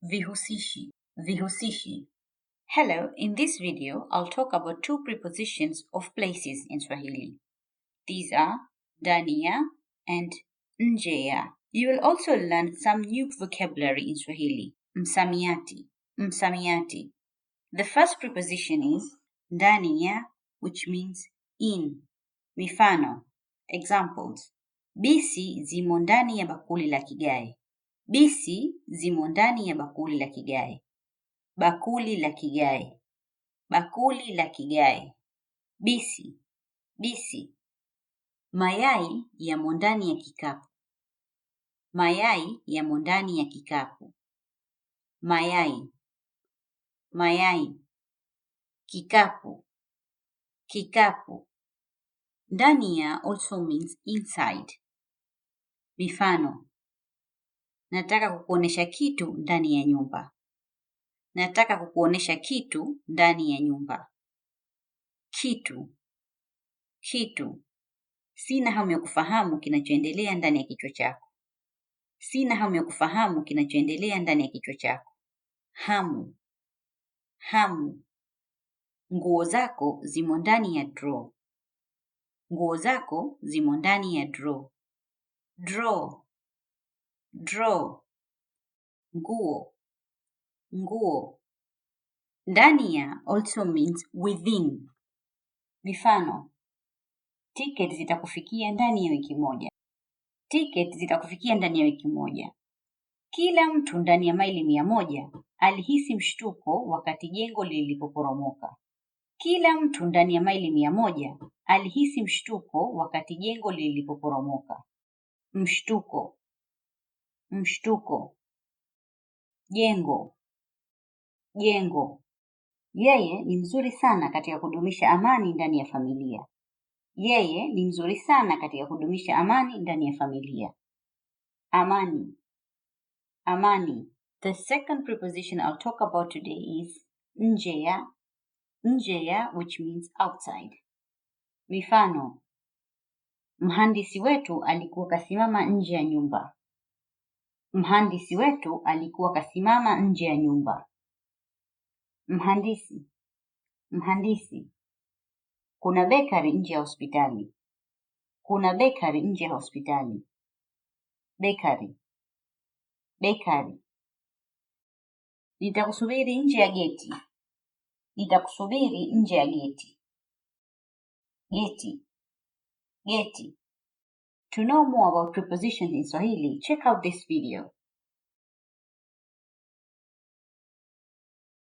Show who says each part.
Speaker 1: Vihusishi. Vihusishi. Hello, in this video, I'll talk about two prepositions of places in Swahili. These are ndani ya and nje ya. You will also learn some new vocabulary in Swahili. Msamiati. Msamiati. The first preposition is ndani ya, which means in. Mifano. Examples. Bisi zimo ndani ya bakuli la kigae. Bisi zimo ndani ya bakuli la kigae. Bakuli la kigae. Bakuli la kigae. Bisi. Bisi. Mayai yamo ndani ya kikapu. Mayai yamo ndani ya kikapu. Mayai. Mayai. Kikapu. Kikapu. Ndani ya also means inside. Mifano. Nataka kukuonesha kitu ndani ya nyumba. Nataka kukuonesha kitu ndani ya nyumba. Kitu. Kitu. Sina hamu ya kufahamu kinachoendelea ndani ya kichwa chako. Sina hamu ya kufahamu kinachoendelea ndani ya kichwa chako. Hamu. Hamu. Nguo zako zimo ndani ya draw. Nguo zako zimo ndani ya draw. Draw. Draw. Nguo. Nguo. Ndani ya also means within. Mifano. Ticket zitakufikia ndani ya wiki moja. Ticket zitakufikia ndani ya wiki moja. Kila mtu ndani ya maili 100 alihisi mshtuko wakati jengo lilipoporomoka. Kila mtu ndani ya maili 100 alihisi mshtuko wakati jengo lilipoporomoka. Mshtuko. Mshtuko. Jengo. Jengo. Yeye ni mzuri sana katika kudumisha amani ndani ya familia. Yeye ni mzuri sana katika kudumisha amani ndani ya familia. Amani. Amani. The second preposition I'll talk about today is nje ya. Nje ya, which means outside. Mifano. Mhandisi wetu alikuwa kasimama nje ya nyumba. Mhandisi wetu alikuwa kasimama nje ya nyumba. Mhandisi. Mhandisi. Kuna bakery nje ya hospitali. Kuna bakery nje ya hospitali. Bakery. Bakery. Nitakusubiri nje ya geti. Nitakusubiri nje ya geti. Geti. Geti. To know more about prepositions in Swahili, check out this video.